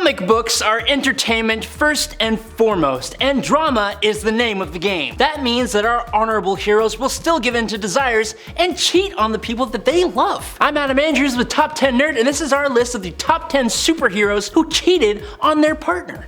Comic books are entertainment first and foremost, and drama is the name of the game. That means that our honorable heroes will still give in to desires and cheat on the people that they love. I'm Adam Andrews with Top 10 Nerd, and this is our list of the top 10 superheroes who cheated on their partner.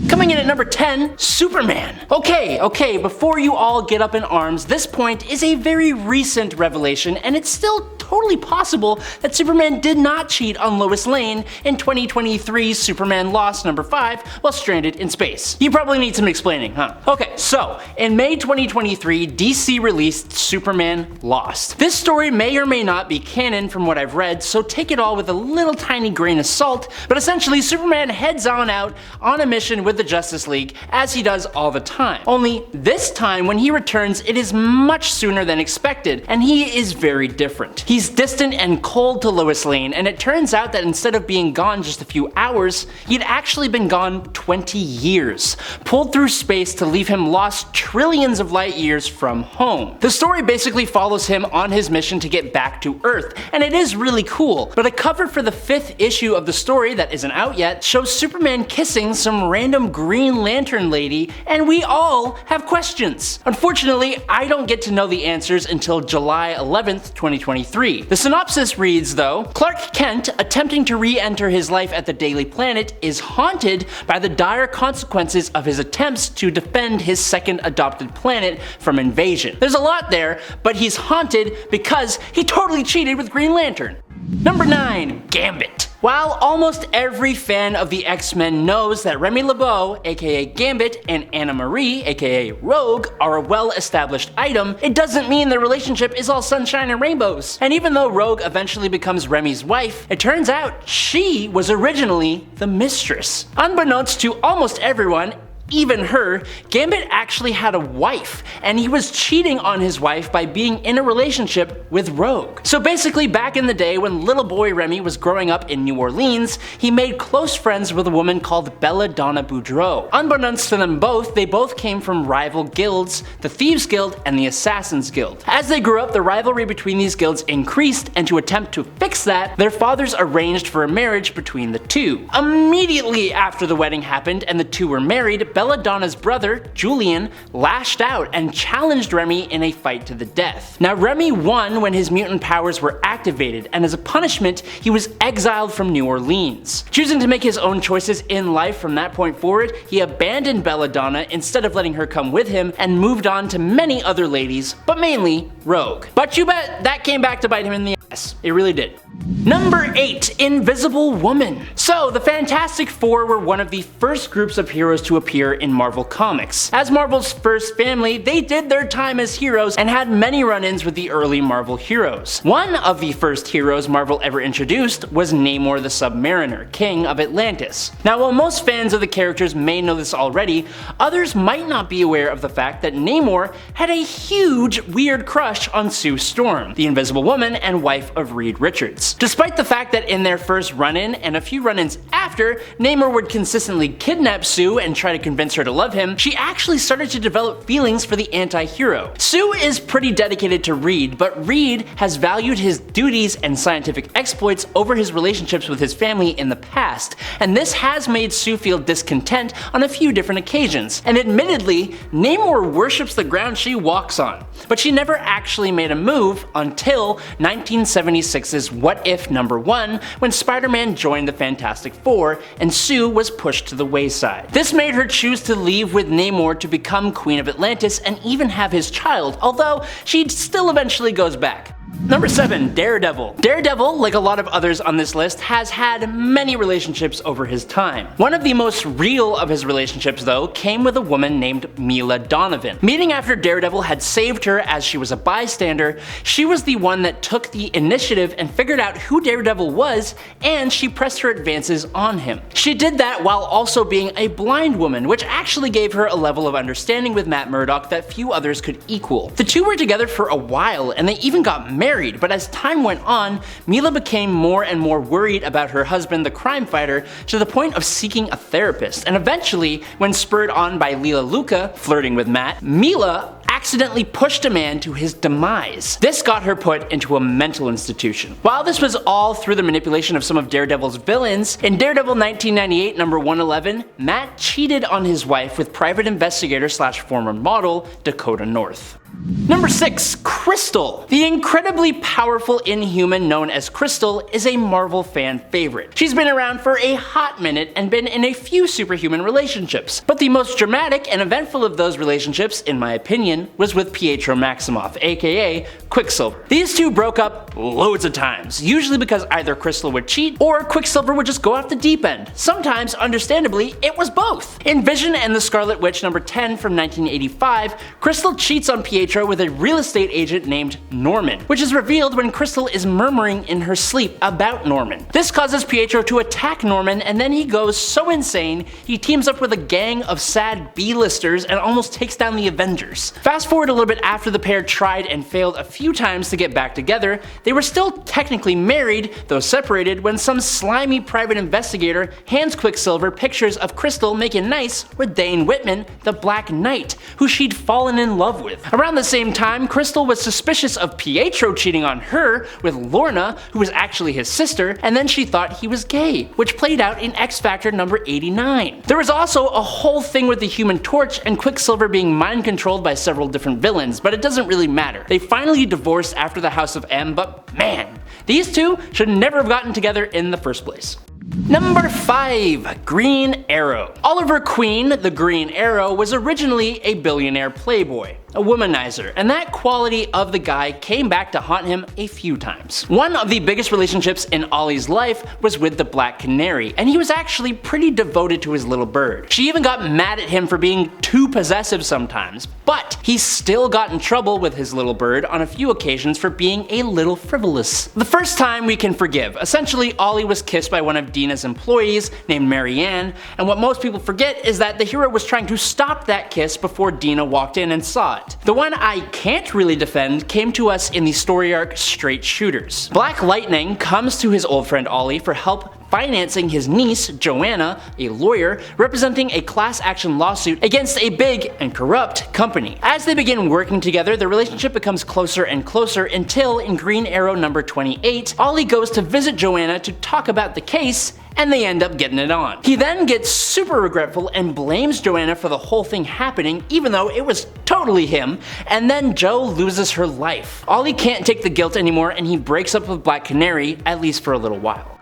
Coming in at number 10, Superman. Okay, before you all get up in arms, this point is a very recent revelation, and it's still totally possible that Superman did not cheat on Lois Lane in 2023's Superman Lost number 5 while stranded in space. You probably need some explaining, huh? Okay, so in May 2023, DC released Superman Lost. This story may or may not be canon from what I've read, so take it all with a little tiny grain of salt, but essentially Superman heads on out on a mission with the Justice League, as he does all the time. Only this time when he returns, it is much sooner than expected, and he is very different. He's distant and cold to Lois Lane, and it turns out that instead of being gone just a few hours, he'd actually been gone 20 years, pulled through space to leave him lost trillions of light years from home. The story basically follows him on his mission to get back to Earth, and it is really cool, but a cover for the 5th issue of the story that isn't out yet shows Superman kissing some random Green Lantern lady, and we all have questions. Unfortunately, I don't get to know the answers until July 11th, 2023. The synopsis reads though, Clark Kent, attempting to re-enter his life at the Daily Planet, is haunted by the dire consequences of his attempts to defend his second adopted planet from invasion. There's a lot there, but he's haunted because he totally cheated with Green Lantern. Number 9, Gambit. While almost every fan of the X-Men knows that Remy LeBeau, aka Gambit, and Anna Marie, aka Rogue, are a well-established item, it doesn't mean their relationship is all sunshine and rainbows. And even though Rogue eventually becomes Remy's wife, it turns out she was originally the mistress. Unbeknownst to almost everyone, even her, Gambit actually had a wife, and he was cheating on his wife by being in a relationship with Rogue. So basically, back in the day when little boy Remy was growing up in New Orleans, he made close friends with a woman called Belladonna Boudreaux. Unbeknownst to them both, they both came from rival guilds, the Thieves Guild and the Assassins Guild. As they grew up, the rivalry between these guilds increased, and to attempt to fix that, their fathers arranged for a marriage between the two. Immediately after the wedding happened and the two were married, Belladonna's brother, Julian, lashed out and challenged Remy in a fight to the death. Now Remy won when his mutant powers were activated, and as a punishment, he was exiled from New Orleans. Choosing to make his own choices in life from that point forward, he abandoned Belladonna instead of letting her come with him and moved on to many other ladies, but mainly Rogue. But you bet that came back to bite him in the ass. It really did. Number 8, Invisible Woman. So, the Fantastic Four were one of the first groups of heroes to appear in Marvel Comics. As Marvel's first family, they did their time as heroes and had many run-ins with the early Marvel heroes. One of the first heroes Marvel ever introduced was Namor the Submariner, King of Atlantis. Now, while most fans of the characters may know this already, others might not be aware of the fact that Namor had a huge, weird crush on Sue Storm, the Invisible Woman and wife of Reed Richards. Despite the fact that in their first run-in and a few run-ins after, Namor would consistently kidnap Sue and try to convince her to love him, she actually started to develop feelings for the anti-hero. Sue is pretty dedicated to Reed, but Reed has valued his duties and scientific exploits over his relationships with his family in the past, and this has made Sue feel discontent on a few different occasions. And admittedly, Namor worships the ground she walks on, but she never actually made a move until 1976's What If number 1, when Spider-Man joined the Fantastic Four and Sue was pushed to the wayside. This made her choose to leave with Namor to become Queen of Atlantis and even have his child, although she still eventually goes back. Number 7, Daredevil. Daredevil, like a lot of others on this list, has had many relationships over his time. One of the most real of his relationships, though, came with a woman named Mila Donovan. Meeting after Daredevil had saved her as she was a bystander, she was the one that took the initiative and figured out who Daredevil was, and she pressed her advances on him. She did that while also being a blind woman, which actually gave her a level of understanding with Matt Murdock that few others could equal. The two were together for a while, and they even got married, but as time went on, Mila became more and more worried about her husband, the crime fighter, to the point of seeking a therapist. And eventually, when spurred on by Leela Luca flirting with Matt, Mila accidentally pushed a man to his demise. This got her put into a mental institution. While this was all through the manipulation of some of Daredevil's villains, in Daredevil 1998 number 111, Matt cheated on his wife with private investigator slash former model Dakota North. Number 6. Crystal. The incredibly powerful Inhuman known as Crystal is a Marvel fan favorite. She's been around for a hot minute and been in a few superhuman relationships, but the most dramatic and eventful of those relationships, in my opinion, was with Pietro Maximoff, aka Quicksilver. These two broke up loads of times, usually because either Crystal would cheat or Quicksilver would just go off the deep end. Sometimes, understandably, it was both. In Vision and the Scarlet Witch number 10 from 1985, Crystal cheats on Pietro with a real estate agent named Norman, which is revealed when Crystal is murmuring in her sleep about Norman. This causes Pietro to attack Norman, and then he goes so insane he teams up with a gang of sad B-listers and almost takes down the Avengers. Fast forward a little bit after the pair tried and failed a few times to get back together, they were still technically married, though separated, when some slimy private investigator hands Quicksilver pictures of Crystal making nice with Dane Whitman, the Black Knight, who she'd fallen in love with. Around the same time, Crystal was suspicious of Pietro cheating on her with Lorna, who was actually his sister, and then she thought he was gay, which played out in X Factor number 89. There was also a whole thing with the Human Torch and Quicksilver being mind controlled by several different villains, but it doesn't really matter. They finally divorced after the House of M, but man, these two should never have gotten together in the first place. Number 5. Green Arrow. Oliver Queen, the Green Arrow, was originally a billionaire playboy, a womanizer, and that quality of the guy came back to haunt him a few times. One of the biggest relationships in Ollie's life was with the Black Canary, and he was actually pretty devoted to his little bird. She even got mad at him for being too possessive sometimes, but he still got in trouble with his little bird on a few occasions for being a little frivolous. The first time we can forgive. Essentially, Ollie was kissed by one of Dina's employees named Marianne, and what most people forget is that the hero was trying to stop that kiss before Dina walked in and saw it. The one I can't really defend came to us in the story arc Straight Shooters. Black Lightning comes to his old friend Ollie for help financing his niece, Joanna, a lawyer, representing a class action lawsuit against a big and corrupt company. As they begin working together, their relationship becomes closer and closer until, in Green Arrow number 28, Ollie goes to visit Joanna to talk about the case, and they end up getting it on. He then gets super regretful and blames Joanna for the whole thing happening, even though it was totally him, and then Jo loses her life. Ollie can't take the guilt anymore, and he breaks up with Black Canary, at least for a little while.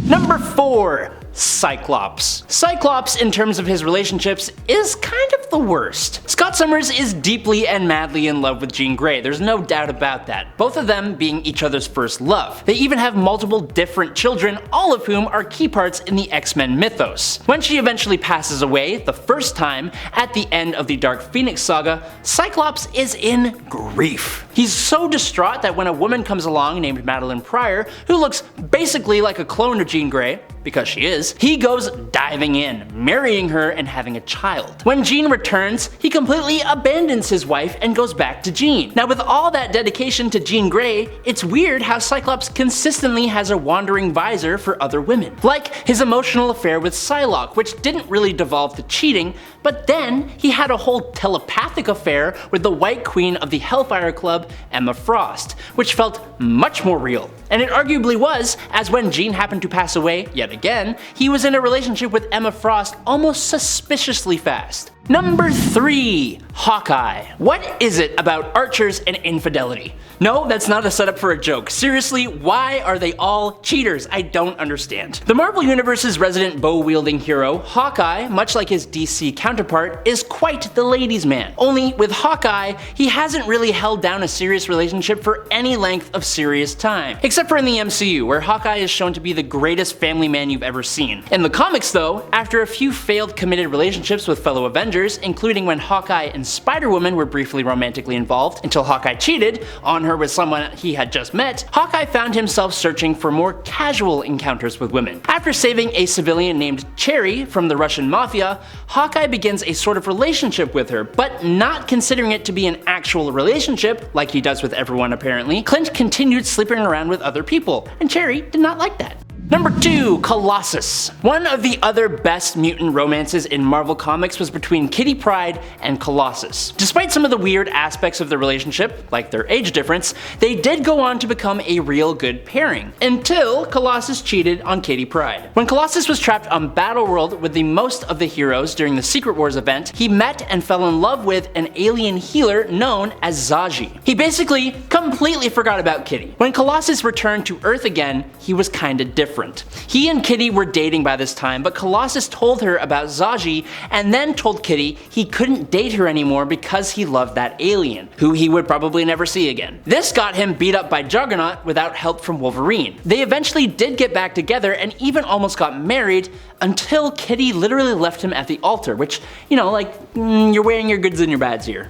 Number 4. Cyclops. Cyclops, in terms of his relationships, is kind of the worst. Scott Summers is deeply and madly in love with Jean Grey, there's no doubt about that, both of them being each other's first love. They even have multiple different children, all of whom are key parts in the X-Men mythos. When she eventually passes away, the first time, at the end of the Dark Phoenix saga, Cyclops is in grief. He's so distraught that when a woman comes along named Madeline Pryor, who looks basically like a clone of Jean Grey, because she is, he goes diving in, marrying her and having a child. When Jean returns, he completely abandons his wife and goes back to Jean. Now, with all that dedication to Jean Grey, it's weird how Cyclops consistently has a wandering visor for other women. Like his emotional affair with Psylocke, which didn't really devolve to cheating, but then he had a whole telepathic affair with the White Queen of the Hellfire Club, Emma Frost, which felt much more real. And it arguably was, as when Jean happened to pass away yet again, he was in a relationship with Emma Frost almost suspiciously fast. Number 3. Hawkeye. What is it about archers and infidelity? No, that's not a setup for a joke. Seriously, why are they all cheaters? I don't understand. The Marvel Universe's resident bow-wielding hero, Hawkeye, much like his DC counterpart, is quite the ladies' man. Only with Hawkeye, he hasn't really held down a serious relationship for any length of serious time. Except for in the MCU, where Hawkeye is shown to be the greatest family man you've ever seen. In the comics though, after a few failed committed relationships with fellow Avengers, including when Hawkeye and Spider-Woman were briefly romantically involved until Hawkeye cheated on her with someone he had just met, Hawkeye found himself searching for more casual encounters with women. After saving a civilian named Cherry from the Russian mafia, Hawkeye begins a sort of relationship with her, but not considering it to be an actual relationship, like he does with everyone apparently. Clint continued sleeping around with other people, and Cherry did not like that. Number 2, Colossus. One of the other best mutant romances in Marvel Comics was between Kitty Pryde and Colossus. Despite some of the weird aspects of the relationship, like their age difference, they did go on to become a real good pairing, until Colossus cheated on Kitty Pryde. When Colossus was trapped on Battleworld with the most of the heroes during the Secret Wars event, he met and fell in love with an alien healer known as Zaji. He basically completely forgot about Kitty. When Colossus returned to Earth again, he was kinda different. He and Kitty were dating by this time, but Colossus told her about Zaji and then told Kitty he couldn't date her anymore because he loved that alien, who he would probably never see again. This got him beat up by Juggernaut without help from Wolverine. They eventually did get back together and even almost got married until Kitty literally left him at the altar, which, you know, like, you're weighing your goods and your bads here.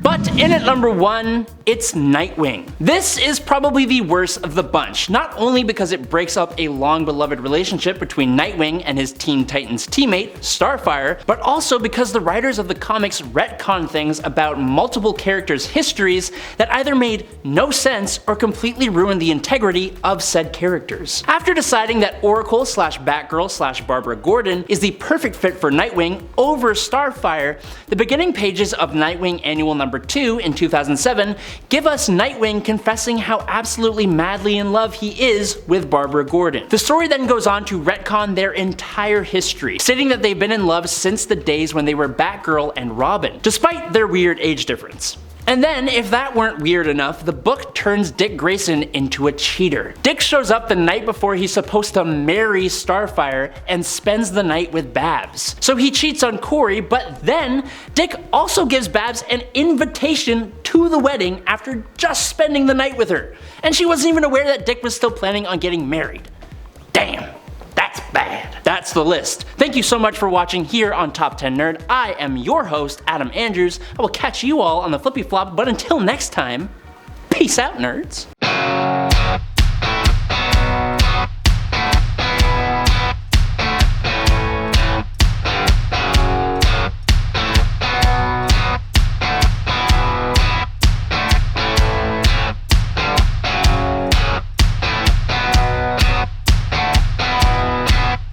But in at number 1, it's Nightwing. This is probably the worst of the bunch, not only because it breaks up a long beloved relationship between Nightwing and his Teen Titans teammate, Starfire, but also because the writers of the comics retcon things about multiple characters' histories that either made no sense or completely ruined the integrity of said characters. After deciding that Oracle slash Batgirl slash Barbara Gordon is the perfect fit for Nightwing over Starfire, the beginning pages of Nightwing Annual number 2 in 2007 give us Nightwing confessing how absolutely madly in love he is with Barbara Gordon. The story then goes on to retcon their entire history, stating that they've been in love since the days when they were Batgirl and Robin, despite their weird age difference. And then, if that weren't weird enough, the book turns Dick Grayson into a cheater. Dick shows up the night before he's supposed to marry Starfire and spends the night with Babs. So he cheats on Corey, but then Dick also gives Babs an invitation to the wedding after just spending the night with her. And she wasn't even aware that Dick was still planning on getting married. Damn. That's bad. That's the list. Thank you so much for watching here on Top 10 Nerd. I am your host, Adam Andrews. I will catch you all on the flippy flop, but until next time, peace out, nerds.